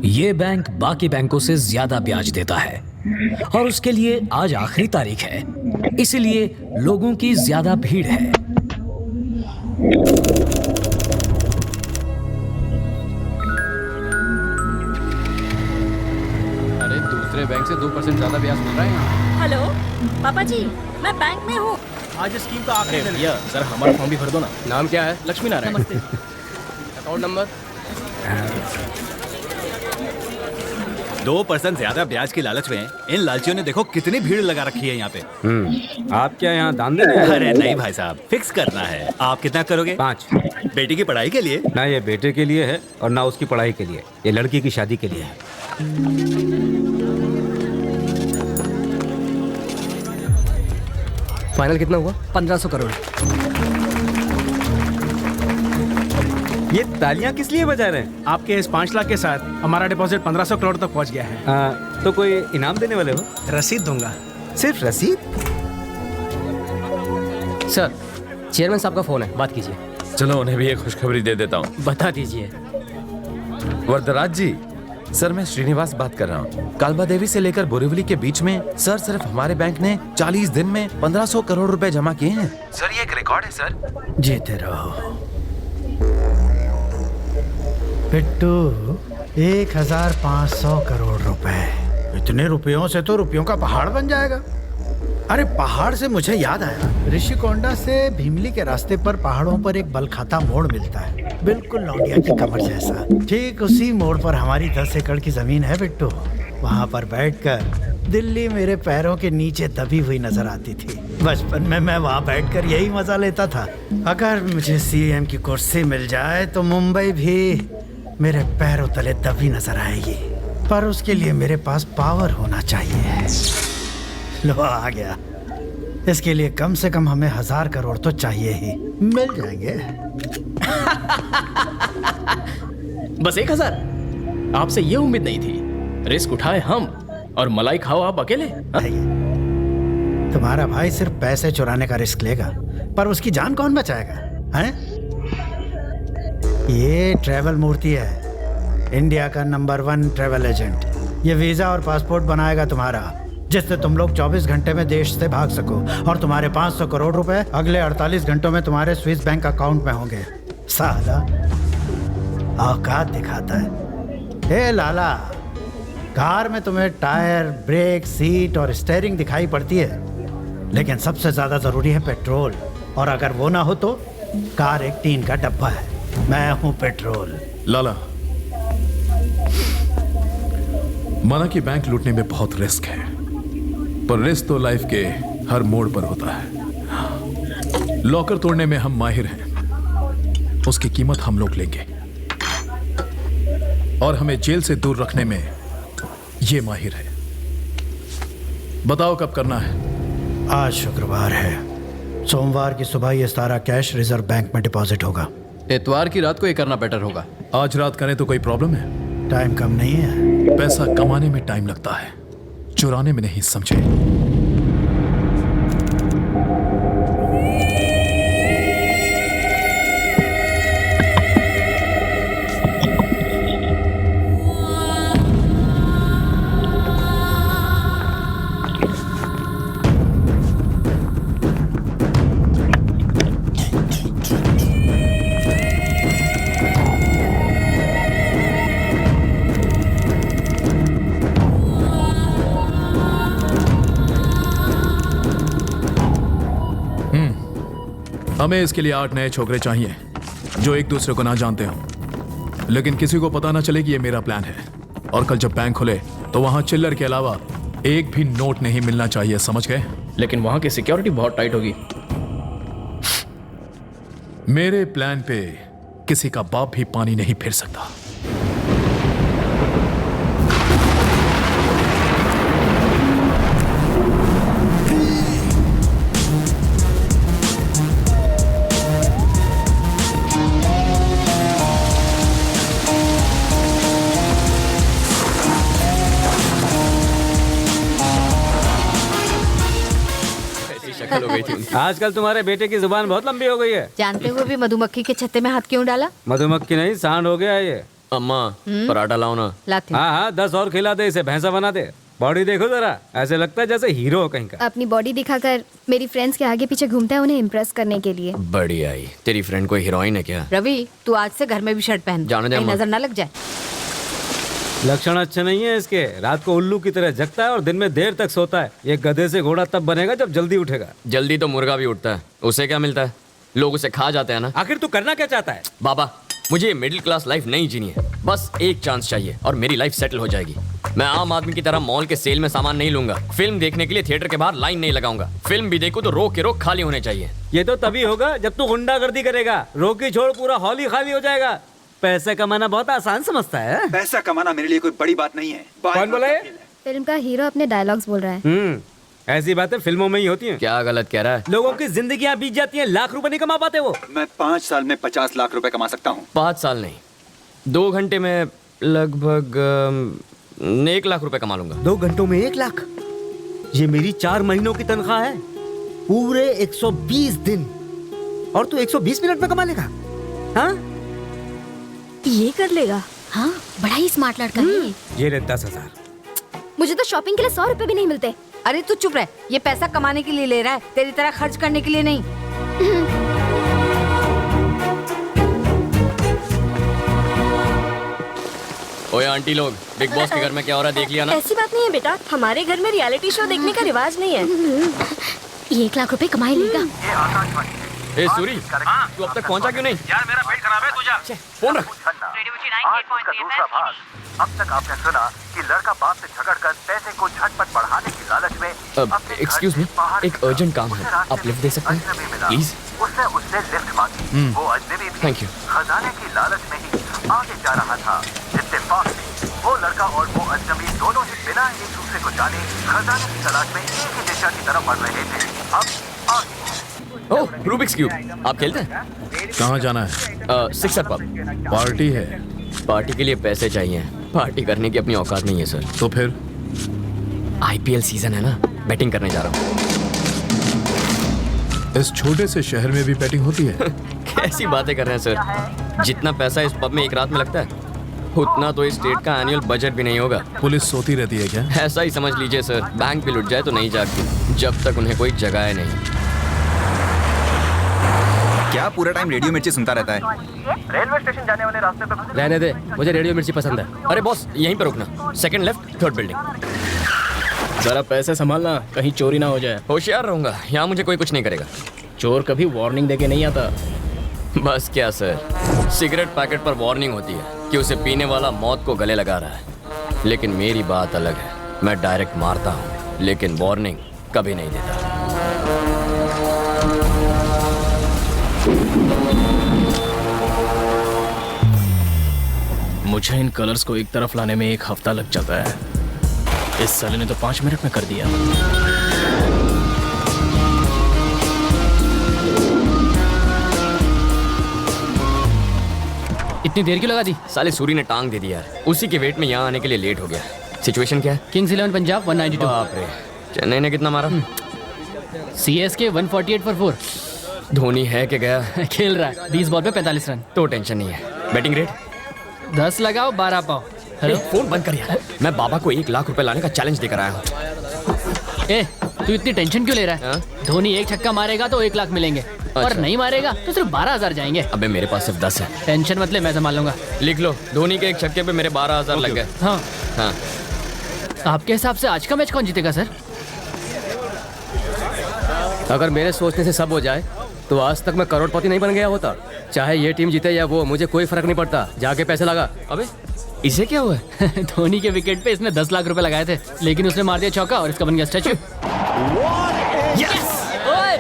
ये बैंक बाकी बैंकों से ज्यादा ब्याज देता है और उसके लिए आज आखिरी तारीख है, इसलिए लोगों की ज्यादा भीड़ है। अरे दूसरे बैंक से 2% ज्यादा ब्याज मिल रहा है यहाँ। हेलो पापा जी, मैं बैंक में हूँ। आज स्कीम का आखिरी दिन है। भैया सर हमारा फॉर्म भी भर दो ना। नाम क्या है? लक्ष्मी नारायण। नमस्ते। Account number? 2% ज्यादा ब्याज की लालच में इन लालचियों ने देखो कितनी भीड़ लगा रखी है यहाँ पे। आप क्या यहाँ दान देने आए? अरे नहीं भाई साहब, फिक्स करना है। आप कितना करोगे? 5। बेटी की पढ़ाई के लिए? ना ये बेटे के लिए है और ना उसकी पढ़ाई के लिए, ये लड़की की शादी के लिए है। फाइनल कितना हुआ? 1500 करोड़। ये तालियां किस लिए बजा रहे हैं? आपके इस 5 लाख के साथ हमारा डिपॉजिट 1500 करोड़ तक पहुंच गया है। तो कोई इनाम देने वाले हो? रसीद दूंगा। सिर्फ रसीद? सर चेयरमैन साहब का फोन है, बात कीजिए। चलो उन्हें भी एक खुशखबरी दे देता हूँ। बता दीजिए। वरदराज जी, सर मैं श्रीनिवास बात कर रहा हूँ। कालबा देवी से लेकर बोरीवली के बीच में सर सिर्फ हमारे बैंक ने 40 दिन में 1500 करोड़ रुपए जमा किए हैं। सर ये एक रिकॉर्ड है सर। जीते रहो पिट्टू। 1500 करोड़ रुपए, इतने रुपयों से तो रुपयों का पहाड़ बन जाएगा। अरे पहाड़ से मुझे याद आया, ऋषिकोंडा से भीमली के रास्ते पर पहाड़ों पर एक बलखाता मोड़ मिलता है, बिल्कुल लौंडिया की कमर जैसा। ठीक उसी मोड़ पर हमारी 10 एकड़ की जमीन है बिट्टू। वहाँ पर बैठकर दिल्ली मेरे पैरों के नीचे दबी हुई नजर आती थी। बचपन में मैं वहाँ बैठकर यही मजा लेता था। अगर मुझे सीएम की कुर्सी मिल जाए तो मुंबई भी मेरे पैरों तले दबी नजर आएगी, पर उसके लिए मेरे पास पावर होना चाहिए। लो आ गया। इसके लिए कम से कम हमें 1000 करोड़ तो चाहिए ही। मिल जाएंगे। बस 1000? आपसे ये उम्मीद नहीं थी। रिस्क उठाए हम और मलाई खाओ आप अकेले। तुम्हारा भाई सिर्फ पैसे चुराने का रिस्क लेगा, पर उसकी जान कौन बचाएगा? हैं? ये ट्रैवल मूर्ति है, इंडिया का नंबर 1 ट्रैवल एजेंट। ये वीजा और पासपोर्ट बनाएगा तुम्हारा, जिससे तुम लोग 24 घंटे में देश से भाग सको, और तुम्हारे 500 करोड़ रुपए अगले 48 घंटों में तुम्हारे स्विस बैंक अकाउंट में होंगे। साला औकात दिखाता है। हे लाला, कार में तुम्हें टायर, ब्रेक, सीट और स्टीयरिंग दिखाई पड़ती है, लेकिन सबसे ज्यादा जरूरी है पेट्रोल, और अगर वो ना हो तो कार एक टीन का डब्बा है। मैं हूं पेट्रोल। लाला, माना कि बैंक लूटने में बहुत रिस्क है, पर रिस्क तो लाइफ के हर मोड़ पर होता है। लॉकर तोड़ने में हम माहिर हैं, उसकी कीमत हम लोग लेंगे, और हमें जेल से दूर रखने में ये माहिर है। बताओ कब करना है? आज शुक्रवार है, सोमवार की सुबह ये सारा कैश रिजर्व बैंक में डिपॉजिट होगा। इतवार की रात को ये करना बेटर होगा। आज रात करें तो कोई प्रॉब्लम है? टाइम कम नहीं है। पैसा कमाने में टाइम लगता है, चुराने में नहीं, समझे? हमें इसके लिए 8 नए छोकरे चाहिए जो एक दूसरे को ना जानते हों, लेकिन किसी को पता ना चले कि ये मेरा प्लान है। और कल जब बैंक खुले तो वहां चिल्लर के अलावा एक भी नोट नहीं मिलना चाहिए, समझ गए? लेकिन वहां की सिक्योरिटी बहुत टाइट होगी। मेरे प्लान पे किसी का बाप भी पानी नहीं फिर सकता। शक्ल हो गई थी उनकी। आजकल तुम्हारे बेटे की जुबान बहुत लंबी हो गई है। जानते हुए भी मधुमक्खी के छत्ते में हाथ क्यों डाला? मधुमक्खी नहीं, सांड हो गया ये। अम्मा पराठा लाओ ना। लाती हाँ हाँ 10 और खिला दे, इसे भैंसा बना दे। बॉडी देखो जरा, ऐसे लगता है जैसे हीरो हो कहीं का। अपनी बॉडी दिखाकर मेरी फ्रेंड्स के आगे पीछे घूमता है उन्हें इम्प्रेस करने के लिए। बढ़िया ही। तेरी फ्रेंड कोई हीरोइन है क्या? रवि, तू आज से घर में भी शर्ट पहन, जाने दे कहीं अम्मा। नजर ना लग जाए। लक्षण अच्छे नहीं है इसके। रात को उल्लू की तरह जगता है और दिन में देर तक सोता है। ये गधे से घोड़ा तब बनेगा जब जल्दी उठेगा। जल्दी तो मुर्गा भी उठता है, उसे क्या मिलता है? लोग उसे खा जाते हैं ना। आखिर तू करना क्या चाहता है? बाबा, मुझे ये मिडिल क्लास लाइफ नहीं जीनी है। बस एक चांस चाहिए और मेरी लाइफ सेटल हो जाएगी। मैं आम आदमी की तरह मॉल के सेल में सामान नहीं लूंगा। फिल्म देखने के लिए थिएटर के बाहर लाइन नहीं लगाऊंगा। फिल्म भी देखूं तो रोक के रोक खाली होने चाहिए। ये तो तभी होगा जब तू गुंडागर्दी करेगा। रोकी छोड़ पूरा हॉल ही खाली हो जाएगा। पैसे कमाना बहुत आसान समझता है। पैसा कमाना मेरे लिए कोई बड़ी बात नहीं है। कौन बोला है? फिल्म का हीरो अपने डायलॉग्स बोल रहा है। ऐसी बातें फिल्मों में ही होती हैं। क्या गलत कह रहा है? लोगों की जिंदगियां बीत जाती हैं, लाख रुपए नहीं कमा पाते वो। मैं 5 साल में 50 लाख रुपए कमा सकता हूँ। 5 साल नहीं, 2 घंटे में लगभग 1 लाख रुपए कमा लूंगा। 2 घंटों में 1 लाख? ये मेरी 4 महीनों की तनख्वाह है। पूरे 120 दिन। और तू 120 मिनट में कमा लेगा? हाँ? ये कर लेगा? हाँ, बड़ा ही स्मार्ट लड़का है। ये ले 10,000। मुझे तो शॉपिंग के लिए 100 रुपए भी नहीं मिलते। अरे तू चुप रह, ये पैसा कमाने के लिए ले रहा है, तेरी तरह खर्च करने के लिए नहीं। ओए आंटी लोग, बिग बॉस के घर में क्या हो रहा है देख लिया ना? ऐसी बात नहीं है बेटा, हमारे घर में रियलिटी शो देखने का रिवाज नहीं है। ये 1 लाख रुपए कमाई लेगा। ए सूरी, तू अब तक पहुंचा क्यों नहीं? यार मेरा पेट खराब है, तू जा। फोन रख। अब तक आपने सुना कि लड़का बाप से झगड़कर पैसे को झटपट बढ़ाने की लालच में एक्सक्यूज मी, एक अर्जेंट काम है, आप लिफ्ट दे सकते हैं प्लीज? उसने उससे लिफ्ट मांगी। वो अजनबी भी थैंक यू। खजाने की लालच में ही आगे जा रहा था। इत्तेफाक से वो लड़का और वो अजनबी दोनों ही बिना एक दूसरे को जाने खजाने की तलाश में एक ही दिशा की तरफ बढ़ रहे थे। अब आगे ओह, रूबिक्स क्यूब, आप खेलते हैं? कहाँ जाना है? Sixer pub. पार्टी है। पार्टी के लिए पैसे चाहिए, पार्टी करने की अपनी औकात नहीं है सर। तो फिर IPL सीजन है ना, बैटिंग करने जा रहा हूँ। इस छोटे से शहर में भी बैटिंग होती है? कैसी बातें कर रहे हैं सर? जितना पैसा इस पब में एक रात में लगता है, उतना तो इस स्टेट का एनुअल बजट भी नहीं होगा। पुलिस सोती रहती है क्या? ऐसा ही समझ लीजिए सर। बैंक भी लुट जाए तो नहीं जागती जब तक उन्हें कोई जगाए नहीं। क्या पूरा टाइम रेडियो मिर्ची सुनता रहता है? रेलवे स्टेशन जाने वाले रास्ते पे रहने दे, मुझे रेडियो मिर्ची पसंद है। अरे बॉस, यहीं पर रुकना, सेकंड लेफ्ट, थर्ड बिल्डिंग। जरा पैसे संभालना, कहीं चोरी ना हो जाए। होशियार रहूंगा, यहाँ मुझे कोई कुछ नहीं करेगा। चोर कभी वार्निंग देके नहीं आता। बस क्या सर, सिगरेट पैकेट पर वार्निंग होती है कि उसे पीने वाला मौत को गले लगा रहा है, लेकिन मेरी बात अलग है। मैं डायरेक्ट मारता हूँ, लेकिन वार्निंग कभी नहीं देता। मुझे इन कलर्स को एक तरफ लाने में 1 हफ्ता लग जाता है। इस साले ने तो 5 मिनट में कर दिया। इतनी देर क्यों लगा दी? साले सूरी ने टांग दे दिया यार। उसी के वेट में यहाँ आने के लिए लेट हो गया। सिचुएशन क्या है? किंग्स 11 पंजाब 192। बाप रे, चेन्नई ने कितना मारा? CSK 148 for 4। धोनी है कि गया? खेल रहा है, 20 बॉल पे 45 रन। तो टेंशन नहीं है। बैटिंग रेट 10 लगाओ 12 पाओ। हेलो, फोन बंद कर यार। मैं बाबा को 1 लाख रुपए लाने का चैलेंज देकर आया हूँ। ए, तू इतनी टेंशन क्यों ले रहा है? धोनी 1 छक्का मारेगा तो 1 लाख मिलेंगे, और नहीं मारेगा तो सिर्फ 12,000 जाएंगे। अबे मेरे पास सिर्फ 10 है। टेंशन मत ले, मैं संभाल लूंगा। लिख लो, धोनी के 1 छक्के पे मेरे 12,000 लग गए। हाँ हाँ। आपके हिसाब से आज का मैच कौन जीतेगा सर? अगर मेरे सोचने से सब हो जाए तो आज तक मैं करोड़पति नहीं बन गया होता। चाहे ये टीम जीते या वो, मुझे कोई फर्क नहीं पड़ता। जाके पैसे लगा। अबे इसे क्या हुआ है? धोनी के विकेट पे इसने 10 लाख रुपए लगाए थे, लेकिन उसने मार दिया चौका और इसका बन गया स्टैचू। ओए,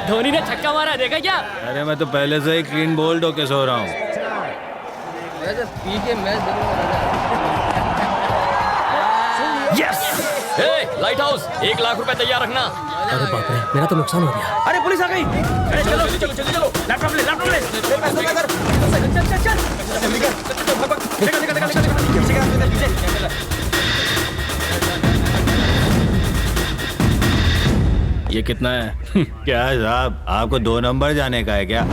धोनी ने छक्का मारा, देखा क्या? अरे मैं तो पहले से ही क्लीन बोल्ड होके सो रहा हूँ। लाइट हाउस, 1 लाख रुपए तैयार रखना। अरे बाप रे, मेरा तो नुकसान हो गया। अरे पुलिस आ गई। अरे चलो चलो चलो चलो, लैपटॉप ले, लैपटॉप ले। चल चल चल, जल्दी कर, भाग भाग, निकल। ये कितना है? क्या साहब, आपको 2 नंबर जाने का है क्या?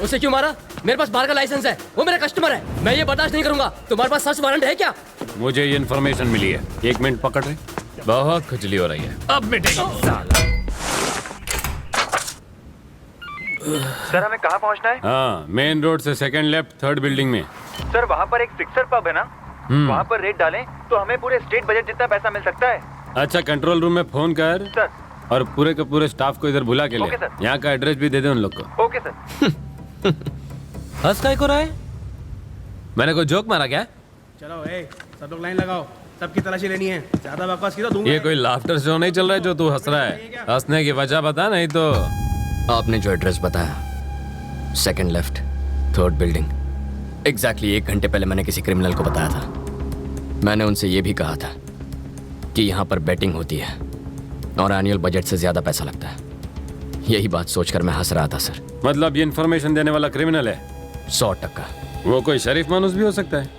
उसे क्यों मारा? मेरे पास बार का लाइसेंस है, वो मेरा कस्टमर है, मैं ये बर्दाश्त नहीं करूंगा। तुम्हारे पास सर्च वारंट है क्या? मुझे ये इन्फॉर्मेशन मिली है। 1 मिनट पकड़ रहे। बहुत खुजली हो रही है। अब मिटेगी साला। सर हमें कहाँ पहुँचना है? हाँ, मेन रोड से सेकंड लेफ्ट, 3rd बिल्डिंग में। सर वहाँ पर एक फिक्सर पब है ना, वहाँ पर रेट डालें तो हमें पूरे स्टेट बजट जितना पैसा मिल सकता है। अच्छा, कंट्रोल रूम में फोन कर सर। और पूरे के पूरे स्टाफ को इधर बुला के ले। Okay sir. यहाँ का एड्रेस भी दे दे उन लोग को। Okay sir. हंस काय को रहा है? मैंने कोई जोक मारा क्या? चलो सब लोग लाइन लगाओ, सबकी तलाशी लेनी है। ज्यादा बकवास की तो दूंगा। ये कोई लाफ्टर शो नहीं चल रहा है जो तू हंस रहा है। हंसने की वजह बता, नहीं तो। आपने जो एड्रेस बताया, second left, 3rd building, exactly 1 घंटे पहले मैंने किसी क्रिमिनल को बताया था। मैंने उनसे ये भी कहा था कि यहाँ पर बेटिंग होती है और एनुअल बजट से ज्यादा पैसा लगता है। यही बात सोचकर मैं हंस रहा था सर। मतलब ये इन्फॉर्मेशन देने वाला क्रिमिनल है? 100%। वो कोई शरीफ मानुस भी हो सकता है।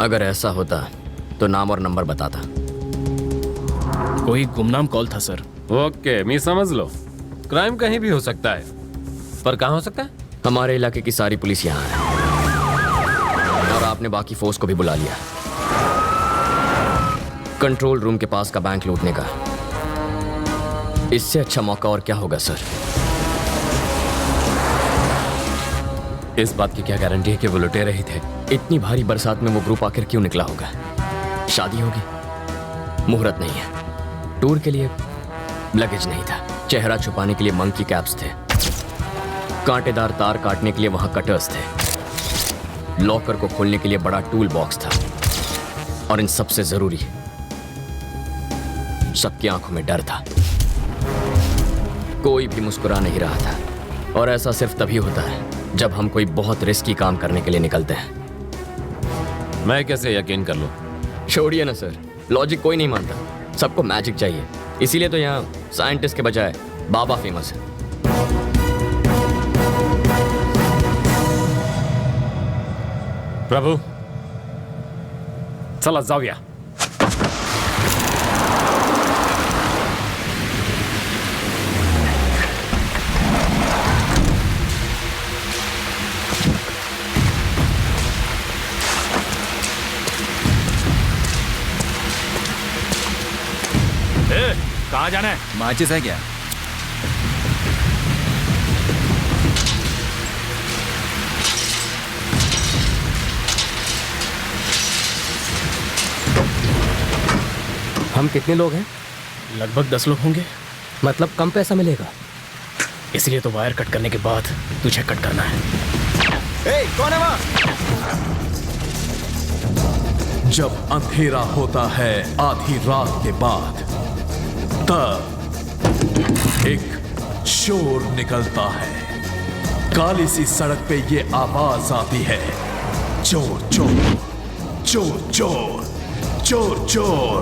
अगर ऐसा होता तो नाम और नंबर बताता। कोई गुमनाम कॉल था सर। ओके, मैं समझ लो। क्राइम कहीं भी हो सकता है, पर कहाँ हो सकता है? हमारे इलाके की सारी पुलिस यहाँ है और आपने बाकी फोर्स को भी बुला लिया कंट्रोल रूम के पास का बैंक लूटने का। इससे अच्छा मौका और क्या होगा सर? इस बात की क्या गारंटी है कि वो लुटेरे ही थे? इतनी भारी बरसात में वो ग्रुप आखिर क्यों निकला होगा? शादी होगी, मुहूर्त नहीं है, टूर के लिए लगेज नहीं था, चेहरा छुपाने के लिए मंकी कैप्स थे, कांटेदार तार काटने के लिए वहां कटर्स थे, लॉकर को खोलने के लिए बड़ा टूल बॉक्स था, और इन सबसे जरूरी सबकी आंखों में डर था। कोई भी मुस्कुरा नहीं रहा था, और ऐसा सिर्फ तभी होता है जब हम कोई बहुत रिस्की काम करने के लिए निकलते हैं। मैं कैसे यकीन कर लूं? छोड़िए ना सर, लॉजिक कोई नहीं मानता, सबको मैजिक चाहिए। इसीलिए तो यहाँ साइंटिस्ट के बजाय बाबा फेमस है। प्रभु, चला जाऊया। कहाँ जाना है? माचिस है क्या? हम कितने लोग हैं? लगभग 10 लोग होंगे। मतलब कम पैसा मिलेगा? इसलिए तो वायर कट करने के बाद तुझे कट करना है। कौन है वहाँ? जब अंधेरा होता है आधी रात के बाद, तब एक शोर निकलता है। काली सी सड़क पे ये आवाज आती है, चोर चोर चोर चोर चोर चोर।